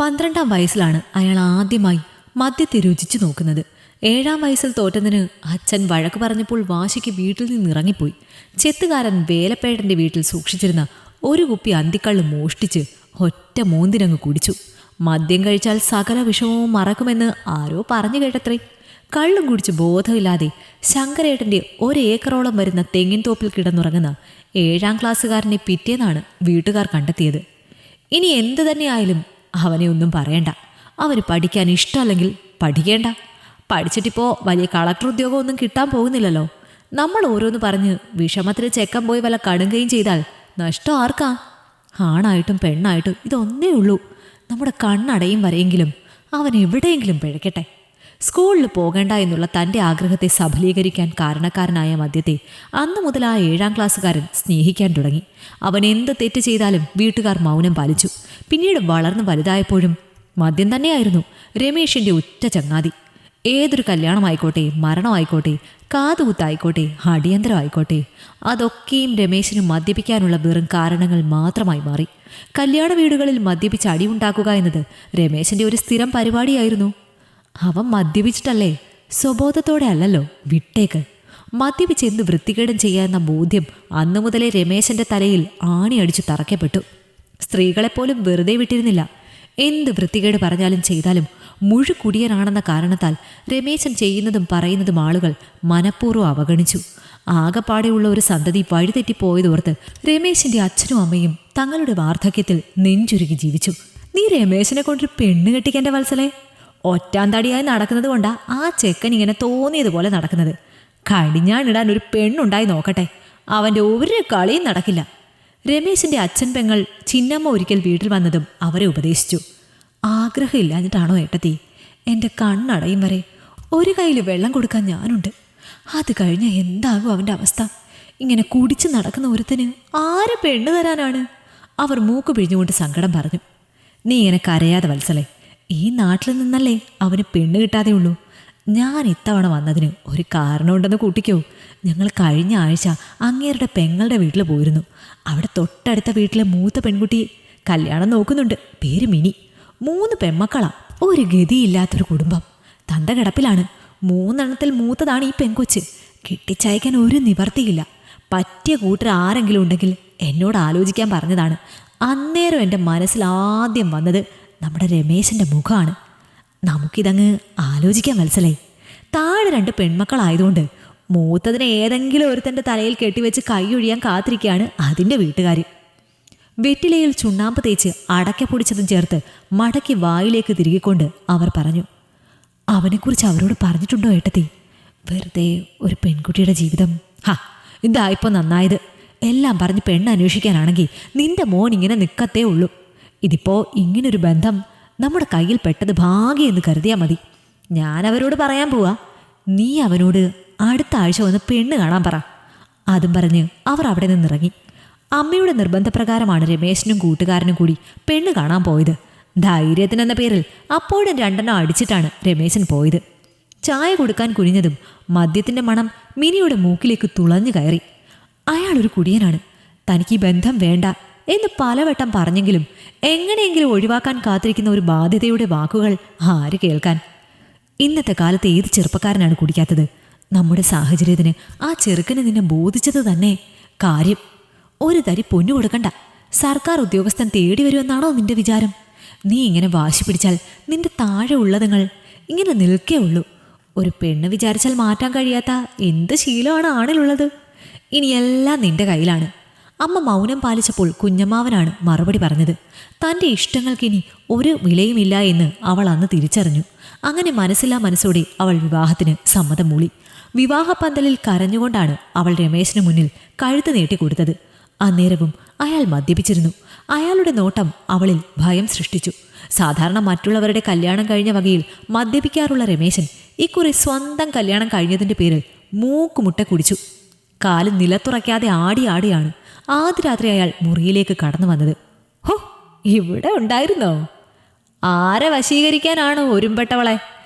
12-ാം വയസ്സിലാണ് അയാൾ ആദ്യമായി മദ്യത്തെ രുചിച്ചു നോക്കുന്നത്. 7-ാം വയസ്സിൽ തോറ്റതിന് അച്ഛൻ വഴക്ക് പറഞ്ഞപ്പോൾ വാശിക്ക് വീട്ടിൽ നിന്ന് ഇറങ്ങിപ്പോയി. ചെത്തുകാരൻ വേലപ്പേട്ടൻ്റെ വീട്ടിൽ സൂക്ഷിച്ചിരുന്ന ഒരു കുപ്പി അന്തിക്കള്ള് മോഷ്ടിച്ച് ഒറ്റ മോന്തിനങ്ങ് കുടിച്ചു. മദ്യം കഴിച്ചാൽ സകല വിഷമവും മറക്കുമെന്ന് ആരോ പറഞ്ഞു കേട്ടത്രേ. കള്ളും കുടിച്ച് ബോധമില്ലാതെ ശങ്കരേട്ടൻ്റെ 1 ഏക്കറോളം വരുന്ന തെങ്ങിൻ തോപ്പിൽ കിടന്നുറങ്ങുന്ന 7-ാം ക്ലാസ്സുകാരനെ പിറ്റേന്നാണ് വീട്ടുകാർ കണ്ടെത്തിയത്. ഇനി എന്തു തന്നെയായാലും അവനെ ഒന്നും പറയണ്ട. അവന് പഠിക്കാൻ ഇഷ്ടമല്ലെങ്കിൽ പഠിക്കേണ്ട. പഠിച്ചിട്ടിപ്പോൾ വലിയ കളക്ടർ ഉദ്യോഗമൊന്നും കിട്ടാൻ പോകുന്നില്ലല്ലോ. നമ്മൾ ഓരോന്ന് പറഞ്ഞ് വിഷമത്തിൽ ചെക്കൻ പോയി വല്ല കടുങ്കയും ചെയ്താൽ നഷ്ടം ആർക്കാ? ആണായിട്ടും പെണ്ണായിട്ടും ഇതൊന്നേ ഉള്ളൂ. നമ്മുടെ കണ്ണടയും വരെയെങ്കിലും അവൻ എവിടെയെങ്കിലും പിഴയ്ക്കട്ടെ. സ്കൂളിൽ പോകേണ്ട എന്നുള്ള തൻ്റെ ആഗ്രഹത്തെ സഫലീകരിക്കാൻ കാരണക്കാരനായ മദ്യത്തെ അന്നു മുതൽ ആ 7-ാം ക്ലാസ്സുകാരൻ സ്നേഹിക്കാൻ തുടങ്ങി. അവൻ എന്ത് തെറ്റ് ചെയ്താലും വീട്ടുകാർ മൗനം പാലിച്ചു. പിന്നീട് വളർന്ന് വലുതായപ്പോഴും മദ്യം തന്നെയായിരുന്നു രമേശിൻ്റെ ഉറ്റ ചങ്ങാതി. ഏതൊരു കല്യാണമായിക്കോട്ടെ, മരണമായിക്കോട്ടെ, കാതുകുത്തായിക്കോട്ടെ, അടിയന്തരമായിക്കോട്ടെ, അതൊക്കെയും രമേശിന് മദ്യപിക്കാനുള്ള വെറും കാരണങ്ങൾ മാത്രമായി മാറി. കല്യാണ വീടുകളിൽ മദ്യപിച്ച് അടിയുണ്ടാക്കുക എന്നത് രമേശിൻ്റെ ഒരു സ്ഥിരം പരിപാടിയായിരുന്നു. അവൻ മദ്യപിച്ചിട്ടല്ലേ, സ്വബോധത്തോടെ അല്ലല്ലോ. വിട്ടേക്ക്. മദ്യപിച്ച് എന്ത് വൃത്തികേടും ചെയ്യാമെന്ന ബോധ്യം അന്നു മുതലേ രമേശൻ്റെ തലയിൽ ആണിയടിച്ചു തറയ്ക്കപ്പെട്ടു. സ്ത്രീകളെപ്പോലും വെറുതെ വിട്ടിരുന്നില്ല. എന്ത് വൃത്തികേട് പറഞ്ഞാലും ചെയ്താലും മുഴുക്കുടിയനാണെന്ന കാരണത്താൽ രമേശൻ ചെയ്യുന്നതും പറയുന്നതും ആളുകൾ മനഃപൂർവ്വം അവഗണിച്ചു. ആകപ്പാടെയുള്ള ഒരു സന്തതി വഴിതെറ്റിപ്പോയതോർത്ത് രമേശിൻ്റെ അച്ഛനും അമ്മയും തങ്ങളുടെ വാർദ്ധക്യത്തിൽ നെഞ്ചുരുകി ജീവിച്ചു. നീ രമേശനെ കൊണ്ടൊരു പെണ്ണ് കെട്ടിക്കേണ്ട വത്സലേ. ഒറ്റാന്തടിയായി നടക്കുന്നത് കൊണ്ടാ ആ ചെക്കൻ ഇങ്ങനെ തോന്നിയതുപോലെ നടക്കുന്നത്. കടിഞ്ഞാണിടാൻ ഒരു പെണ്ണുണ്ടായി നോക്കട്ടെ, അവൻ്റെ ഒരു കളിയും നടക്കില്ല. രമേശിൻ്റെ അച്ഛൻ പെങ്ങൾ ചിന്നമ്മ ഒരിക്കൽ വീട്ടിൽ വന്നതും അവരെ ഉപദേശിച്ചു. ആഗ്രഹമില്ലാഞ്ഞിട്ടാണോ ഏട്ടത്തി? എൻ്റെ കണ്ണടയും വരെ ഒരു കയ്യിൽ വെള്ളം കൊടുക്കാൻ ഞാനുണ്ട്. അത് കഴിഞ്ഞാൽ എന്താകും അവൻ്റെ അവസ്ഥ? ഇങ്ങനെ കുടിച്ച് നടക്കുന്ന ഒരുത്തന് ആര് പെണ്ണ് തരാനാണ്? അവർ മൂക്ക് പിഴിഞ്ഞുകൊണ്ട് സങ്കടം പറഞ്ഞു. നീ ഇങ്ങനെ കരയാതെ വത്സലേ. ഈ നാട്ടിൽ നിന്നല്ലേ അവന് പെണ്ണ് കിട്ടാതെ ഉള്ളൂ. ഞാൻ ഇത്തവണ വന്നതിന് ഒരു കാരണമുണ്ടെന്ന് കൂട്ടിക്കോ. ഞങ്ങൾ കഴിഞ്ഞ ആഴ്ച അങ്ങേരുടെ പെങ്ങളുടെ വീട്ടിൽ പോയിരുന്നു. അവിടെ തൊട്ടടുത്ത വീട്ടിലെ മൂത്ത പെൺകുട്ടി കല്യാണം നോക്കുന്നുണ്ട്. പേര് മിനി. 3 പെൺമക്കളാ. ഒരു ഗതിയില്ലാത്തൊരു കുടുംബം. തന്ത കിടപ്പിലാണ്. 3 എണ്ണത്തിൽ മൂത്തതാണ് ഈ പെൺകൊച്ച്. കെട്ടിച്ചയക്കാൻ ഒരു നിവർത്തിയില്ല. പറ്റിയ കൂട്ടർ ആരെങ്കിലും ഉണ്ടെങ്കിൽ എന്നോട് ആലോചിക്കാൻ പറഞ്ഞതാണ്. അന്നേരം എൻ്റെ മനസ്സിൽ ആദ്യം വന്നത് നമ്മുടെ രമേശൻ്റെ മുഖമാണ്. നമുക്കിതങ്ങ് ആലോചിക്കാൻ വത്സലേ. താഴെ 2 പെൺമക്കളായതുകൊണ്ട് മൂത്തതിനെ ഏതെങ്കിലും ഒരുത്തൻ്റെ തലയിൽ കെട്ടിവെച്ച് കൈയൊഴിയാൻ കാത്തിരിക്കുകയാണ് അതിൻ്റെ വീട്ടുകാർ. വെറ്റിലയിൽ ചുണ്ണാമ്പ് തേച്ച് അടയ്ക്ക പൊടിച്ചതും ചേർത്ത് മടക്കി വായിലേക്ക് തിരികെക്കൊണ്ട് അവർ പറഞ്ഞു. അവനെക്കുറിച്ച് അവരോട് പറഞ്ഞിട്ടുണ്ടോ ഏട്ടത്തി? വെറുതെ ഒരു പെൺകുട്ടിയുടെ ജീവിതം. ഇതായിപ്പോൾ നന്നായത്. എല്ലാം പറഞ്ഞ് പെണ്ണ് അന്വേഷിക്കാനാണെങ്കിൽ നിന്റെ മോൻ ഇങ്ങനെ നിൽക്കത്തേ ഉള്ളൂ. ഇതിപ്പോൾ ഇങ്ങനൊരു ബന്ധം നമ്മുടെ കയ്യിൽ പെട്ടത് ഭാഗ്യമെന്ന് കരുതിയാൽ മതി. ഞാൻ അവരോട് പറയാൻ പോവാ. നീ അവനോട് അടുത്ത ആഴ്ച വന്ന് പെണ്ണ് കാണാൻ പറ. അതും പറഞ്ഞ് അവർ അവിടെ നിന്നിറങ്ങി. അമ്മയുടെ നിർബന്ധപ്രകാരമാണ് രമേശനും കൂട്ടുകാരനും കൂടി പെണ്ണ് കാണാൻ പോയത്. ധൈര്യത്തിനെന്ന പേരിൽ അപ്പോഴും 2 എണ്ണം അടിച്ചിട്ടാണ് രമേശൻ പോയത്. ചായ കൊടുക്കാൻ കുനിഞ്ഞതും മദ്യത്തിൻ്റെ മണം മിനിയുടെ മൂക്കിലേക്ക് തുളഞ്ഞു കയറി. അയാളൊരു കുടിയനാണ്. തനിക്ക് ഈ ബന്ധം വേണ്ട എന്ന് പലവട്ടം പറഞ്ഞെങ്കിലും എങ്ങനെയെങ്കിലും ഒഴിവാക്കാൻ കാത്തിരിക്കുന്ന ഒരു ബാധ്യതയുടെ വാക്കുകൾ ആര് കേൾക്കാൻ? ഇന്നത്തെ കാലത്ത് ഏത് ചെറുപ്പക്കാരനാണ് കുടിക്കാത്തത്? നമ്മുടെ സാഹചര്യത്തിന് ആ ചെറുക്കന് നിന്നെ ബോധിച്ചത് തന്നെ കാര്യം. ഒരു തരി പൊന്നു കൊടുക്കണ്ട. സർക്കാർ ഉദ്യോഗസ്ഥൻ തേടി വരുമെന്നാണോ നിന്റെ വിചാരം? നീ ഇങ്ങനെ വാശി പിടിച്ചാൽ നിന്റെ താഴെ ഉള്ളതുങ്ങൾ ഇങ്ങനെ നിൽക്കേ ഉള്ളൂ. ഒരു പെണ്ണ് വിചാരിച്ചാൽ മാറ്റാൻ കഴിയാത്ത എന്ത് ശീലമാണ് ആണിലുള്ളത്? ഇനിയെല്ലാം നിന്റെ കയ്യിലാണ്. അമ്മ മൗനം പാലിച്ചപ്പോൾ കുഞ്ഞമ്മാവനാണ് മറുപടി പറഞ്ഞത്. തൻ്റെ ഇഷ്ടങ്ങൾക്കിനി ഒരു വിലയുമില്ല എന്ന് അവൾ അന്ന് തിരിച്ചറിഞ്ഞു. അങ്ങനെ മനസ്സില്ലാ മനസ്സോടെ അവൾ വിവാഹത്തിന് സമ്മതം മൂളി. വിവാഹപ്പന്തലിൽ കരഞ്ഞുകൊണ്ടാണ് അവൾ രമേശിന് മുന്നിൽ കഴുത്ത് നീട്ടിക്കൊടുത്തത്. അന്നേരവും അയാൾ മദ്യപിച്ചിരുന്നു. അയാളുടെ നോട്ടം അവളിൽ ഭയം സൃഷ്ടിച്ചു. സാധാരണ മറ്റുള്ളവരുടെ കല്യാണം കഴിഞ്ഞ വകയിൽ മദ്യപിക്കാറുള്ള രമേശൻ ഇക്കുറി സ്വന്തം കല്യാണം കഴിഞ്ഞതിൻ്റെ പേരിൽ മൂക്കുമുട്ട കുടിച്ചു. കാല് നിലത്തുറയ്ക്കാതെ ആടിയാണ് ആദ്യ രാത്രി അയാൾ മുറിയിലേക്ക് കടന്നു വന്നത്. ഹോ, ഇവിടെ ഉണ്ടായിരുന്നോ? ആരെ വശീകരിക്കാനാണ് ഒരുമ്പെട്ടവളെ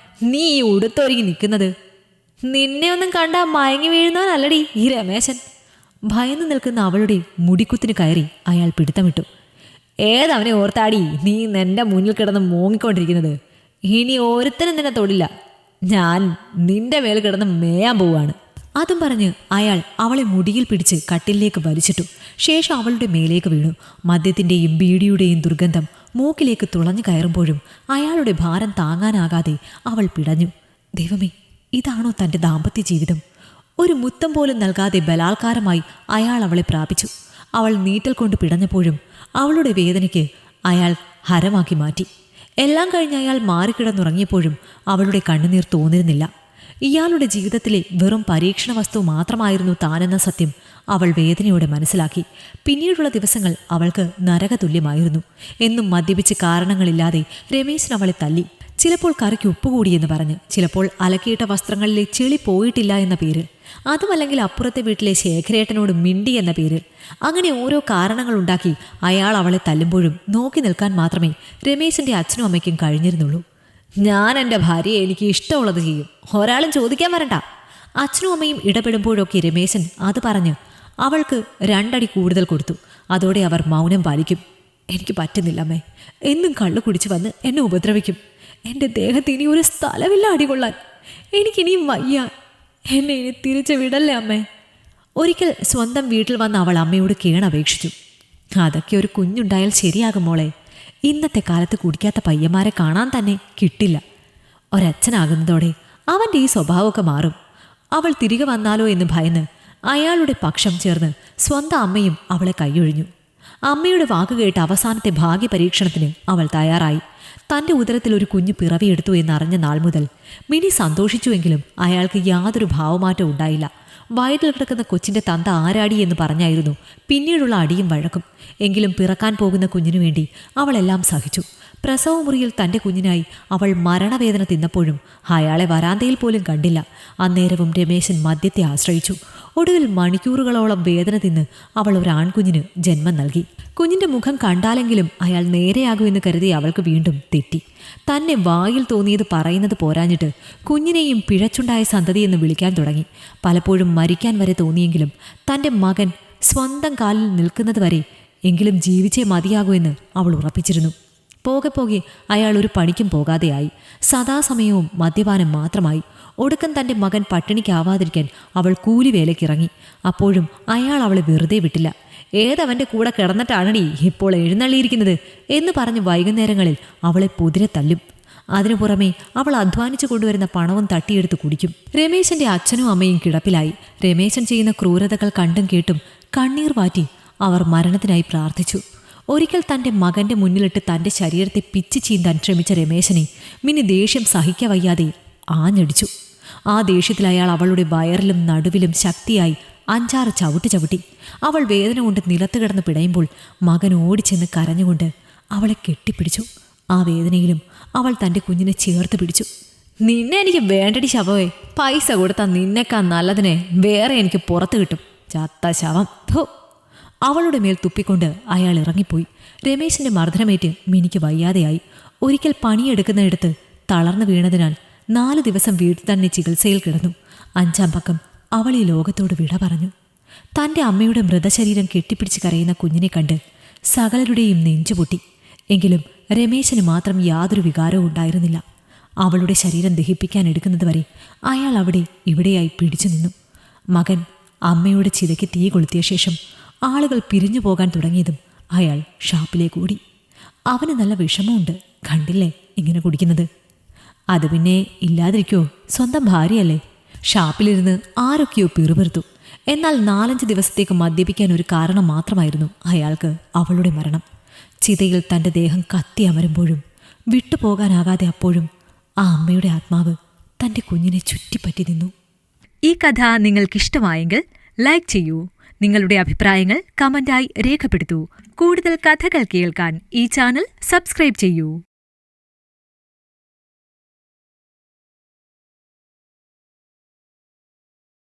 നീ ഈ ഉടുത്തൊരുങ്ങി നിൽക്കുന്നത്? നിന്നെ ഒന്നും കണ്ടാൽ മയങ്ങി വീഴുന്നവനല്ലടി ഈ രമേശൻ. ഭയന്നു നിൽക്കുന്ന അവളുടെ മുടിക്കുത്തിന് കയറി അയാൾ പിടുത്തമിട്ടു. ഏതവനെ ഓർത്താടി നീ നിന്റെ മുന്നിൽ കിടന്ന് മോങ്ങിക്കൊണ്ടിരിക്കുന്നത്? ഇനി ഓരോരുത്തരും നിന്നെ തൊടില്ല. ഞാൻ നിന്റെ മേൽ കിടന്ന് മേയാൻ പോവാണ്. അതും പറഞ്ഞ് അയാൾ അവളെ മുടിയിൽ പിടിച്ച് കട്ടിലേക്ക് വലിച്ചിട്ടു. ശേഷം അവളുടെ മേലേക്ക് വീണു. മദ്യത്തിൻ്റെയും ബീഡിയുടെയും ദുർഗന്ധം മൂക്കിലേക്ക് തുളഞ്ഞു കയറുമ്പോഴും അയാളുടെ ഭാരം താങ്ങാനാകാതെ അവൾ പിടഞ്ഞു. ദൈവമേ, ഇതാണോ തൻ്റെ ദാമ്പത്യ ജീവിതം? ഒരു മുത്തം പോലും നൽകാതെ ബലാത്കാരമായി അയാൾ അവളെ പ്രാപിച്ചു. അവൾ നീറ്റൽ കൊണ്ട് പിടഞ്ഞപ്പോഴും അവളുടെ വേദനയ്ക്ക് അയാൾ ഹരമാക്കി മാറ്റി. എല്ലാം കഴിഞ്ഞ് അയാൾ മാറിക്കിടന്നുറങ്ങിയപ്പോഴും അവളുടെ കണ്ണുനീർ തോന്നിരുന്നില്ല. ഇയാളുടെ ജീവിതത്തിലെ വെറും പരീക്ഷണ വസ്തു മാത്രമായിരുന്നു താനെന്ന സത്യം അവൾ വേദനയോടെ മനസ്സിലാക്കി. പിന്നീടുള്ള ദിവസങ്ങൾ അവൾക്ക് നരകതുല്യമായിരുന്നു. എന്നും മദ്യപിച്ച് കാരണങ്ങളില്ലാതെ രമേശൻ അവളെ തല്ലി. ചിലപ്പോൾ കറിക്ക് ഉപ്പ് കൂടിയെന്ന് പറഞ്ഞ്, ചിലപ്പോൾ അലക്കിയിട്ട വസ്ത്രങ്ങളിലെ ചെളി പോയിട്ടില്ല എന്ന പേരിൽ, അതുമല്ലെങ്കിൽ അപ്പുറത്തെ വീട്ടിലെ ശേഖരേട്ടനോട് മിണ്ടി എന്ന പേരിൽ. അങ്ങനെ ഓരോ കാരണങ്ങളുണ്ടാക്കി അയാൾ അവളെ തല്ലുമ്പോഴും നോക്കി നിൽക്കാൻ മാത്രമേ രമേശിൻ്റെ അച്ഛനും അമ്മയ്ക്കും കഴിഞ്ഞിരുന്നുള്ളൂ. ഞാൻ എൻ്റെ ഭാര്യയെ എനിക്ക് ഇഷ്ടമുള്ളത് ചെയ്യും, ഒരാളും ചോദിക്കാൻ വരണ്ട. അച്ഛനും അമ്മയും ഇടപെടുമ്പോഴൊക്കെ രമേശൻ അത് പറഞ്ഞ് അവൾക്ക് 2 അടി കൂടുതൽ കൊടുത്തു. അതോടെ അവർ മൗനം പാലിക്കും. എനിക്ക് പറ്റുന്നില്ല അമ്മേ, എന്നും കള്ളു കുടിച്ച് വന്ന് എന്നെ ഉപദ്രവിക്കും. എൻ്റെ ദേഹത്ത് ഇനി ഒരു സ്ഥലമില്ല അടികൊള്ളാൻ. എനിക്കിനിയും വയ്യ, എന്നെ ഇനി തിരിച്ചു വിടല്ലേ അമ്മേ. ഒരിക്കൽ സ്വന്തം വീട്ടിൽ വന്ന് അവൾ അമ്മയോട് കേണപേക്ഷിച്ചു. അതൊക്കെ ഒരു കുഞ്ഞുണ്ടായാൽ ശരിയാകും മോളെ. ഇന്നത്തെ കാലത്ത് കുടിക്കാത്ത പയ്യന്മാരെ കാണാൻ തന്നെ കിട്ടില്ല. ഒരച്ഛനാകുന്നതോടെ അവൻ്റെ ഈ സ്വഭാവമൊക്കെ മാറും. അവൾ തിരികെ വന്നാലോ എന്ന് ഭയന്ന് അയാളുടെ പക്ഷം ചേർന്ന് സ്വന്തം അമ്മയും അവളെ കൈയൊഴിഞ്ഞു. അമ്മയുടെ വാക്ക് കേട്ട് അവസാനത്തെ ഭാഗ്യപരീക്ഷണത്തിന് അവൾ തയ്യാറായി. തൻ്റെ ഉദരത്തിൽ ഒരു കുഞ്ഞ് പിറവിയെടുത്തു എന്നറിഞ്ഞ നാൾ മുതൽ മിനി സന്തോഷിച്ചുവെങ്കിലും അയാൾക്ക് യാതൊരു ഭാവമാറ്റവും ഉണ്ടായില്ല. വയറ്റിൽ കിടക്കുന്ന കൊച്ചിൻ്റെ തന്ത ആരാടി എന്ന് പറഞ്ഞായിരുന്നു പിന്നീടുള്ള അടിയും വഴക്കും. എങ്കിലും പിറക്കാൻ പോകുന്ന കുഞ്ഞിനു വേണ്ടി അവളെല്ലാം സഹിച്ചു. പ്രസവമുറിയിൽ തൻ്റെ കുഞ്ഞിനായി അവൾ മരണവേദന തിന്നപ്പോഴും അയാളെ വരാന്തയിൽ പോലും കണ്ടില്ല. അന്നേരവും രമേശൻ മദ്യത്തെ ആശ്രയിച്ചു. ഒടുവിൽ മണിക്കൂറുകളോളം വേദന തിന്ന് അവൾ ഒരു ആൺകുഞ്ഞിന് ജന്മം നൽകി. കുഞ്ഞിൻ്റെ മുഖം കണ്ടാലെങ്കിലും അയാൾ നേരെയാകുമെന്ന് കരുതി അവൾക്ക് വീണ്ടും തെറ്റി. തന്നെ വായിൽ തോന്നിയത് പറയുന്നത് പോരാഞ്ഞിട്ട് കുഞ്ഞിനെയും പിഴച്ചുണ്ടായ സന്തതിയെന്ന് വിളിക്കാൻ തുടങ്ങി. പലപ്പോഴും മരിക്കാൻ വരെ തോന്നിയെങ്കിലും തൻ്റെ മകൻ സ്വന്തം കാലിൽ നിൽക്കുന്നത് വരെ എങ്കിലും ജീവിച്ചേ മതിയാകൂ എന്ന് അവൾ ഉറപ്പിച്ചിരുന്നു. പോകെ പോകെ അയാൾ ഒരു പണിക്കും പോകാതെയായി. സദാസമയവും മദ്യപാനം മാത്രമായി. ഒടുക്കം തൻ്റെ മകൻ പട്ടിണിക്കാവാതിരിക്കാൻ അവൾ കൂലിവേലയ്ക്കിറങ്ങി. അപ്പോഴും അയാൾ അവളെ വെറുതെ വിട്ടില്ല. ഏതവൻ്റെ കൂടെ കിടന്നിട്ടാണടി ഇപ്പോൾ എഴുന്നള്ളിയിരിക്കുന്നത് എന്ന് പറഞ്ഞ് വൈകുന്നേരങ്ങളിൽ അവളെ പൊതിരെ തല്ലും. അതിനു പുറമെ അവൾ അധ്വാനിച്ചു കൊണ്ടുവരുന്ന പണവും തട്ടിയെടുത്ത് കുടിക്കും. രമേശൻ്റെ അച്ഛനും അമ്മയും കിടപ്പിലായി. രമേശൻ ചെയ്യുന്ന ക്രൂരതകൾ കണ്ടും കേട്ടും കണ്ണീർ വാറ്റി അവർ മരണത്തിനായി പ്രാർത്ഥിച്ചു. ഒരിക്കൽ തൻ്റെ മകൻ്റെ മുന്നിലിട്ട് തൻ്റെ ശരീരത്തെ പിച്ച് ചീന്താൻ ശ്രമിച്ച രമേശനെ മിനി ദേഷ്യം സഹിക്കവയ്യാതെ ആഞ്ഞടിച്ചു. ആ ദേഷ്യത്തിൽ അയാൾ അവളുടെ വയറിലും നടുവിലും ശക്തിയായി 5-6 ചവിട്ടി. അവൾ വേദന കൊണ്ട് നിലത്ത് കിടന്ന് പിടയുമ്പോൾ മകൻ ഓടിച്ചെന്ന് കരഞ്ഞുകൊണ്ട് അവളെ കെട്ടിപ്പിടിച്ചു. ആ വേദനയിലും അവൾ തൻ്റെ കുഞ്ഞിനെ ചേർത്ത് പിടിച്ചു. നിന്നെ എനിക്ക് വേണ്ടടി ശവമേ, പൈസ കൊടുത്താൽ നിന്നെക്കാൾ നല്ലതിനെ വേറെ എനിക്ക് പുറത്ത് കിട്ടും, ചത്ത ശവം. അവളുടെ മേൽ തുപ്പിക്കൊണ്ട് അയാൾ ഇറങ്ങിപ്പോയി. രമേശിൻ്റെ മർദ്ദനമേറ്റ് മിനിക്ക് വയ്യാതെയായി. ഒരിക്കൽ പണിയെടുക്കുന്നിടത്ത് തളർന്നു വീണതിനാൽ 4 ദിവസം വീട്ടിൽ തന്നെ ചികിത്സയിൽ കിടന്നു. 5-ാം പക്കം അവൾ ഈ ലോകത്തോട് വിട പറഞ്ഞു. തൻ്റെ അമ്മയുടെ മൃതശരീരം കെട്ടിപ്പിടിച്ച് കരയുന്ന കുഞ്ഞിനെ കണ്ട് സകലരുടെയും നെഞ്ചുപൊട്ടി. എങ്കിലും രമേശന് മാത്രം യാതൊരു വികാരവും ഉണ്ടായിരുന്നില്ല. അവളുടെ ശരീരം ദഹിപ്പിക്കാൻ എടുക്കുന്നതുവരെ അയാൾ അവിടെ ഇവിടെയായി പിടിച്ചു നിന്നു. മകൻ അമ്മയുടെ ചിതയ്ക്ക് തീ കൊളുത്തിയ ശേഷം ആളുകൾ പിരിഞ്ഞു പോകാൻ തുടങ്ങിയതും അയാൾ ഷാപ്പിലേക്ക് ഓടി. അവന് നല്ല വിഷമമുണ്ട്, കണ്ടില്ലേ ഇങ്ങനെ കുടിക്കുന്നത്. അത് പിന്നെ ഇല്ലാതിരിക്കോ, സ്വന്തം ഭാര്യയല്ലേ. ഷാപ്പിലിരുന്ന് ആരൊക്കെയോ പിറുപിറുത്തു. എന്നാൽ 4-5 ദിവസത്തേക്ക് മദ്യപിക്കാൻ ഒരു കാരണം മാത്രമായിരുന്നു അയാൾക്ക് അവളുടെ മരണം. ചിതയിൽ തൻ്റെ ദേഹം കത്തി അമരുമ്പോഴും വിട്ടുപോകാനാകാതെ അപ്പോഴും ആ അമ്മയുടെ ആത്മാവ് തൻ്റെ കുഞ്ഞിനെ ചുറ്റിപ്പറ്റി നിന്നു. ഈ കഥ നിങ്ങൾക്കിഷ്ടമായെങ്കിൽ ലൈക്ക് ചെയ്യൂ. നിങ്ങളുടെ അഭിപ്രായങ്ങൾ കമന്റായി രേഖപ്പെടുത്തൂ. കൂടുതൽ കഥകൾ കേൾക്കാൻ ഈ ചാനൽ സബ്സ്ക്രൈബ് ചെയ്യൂ.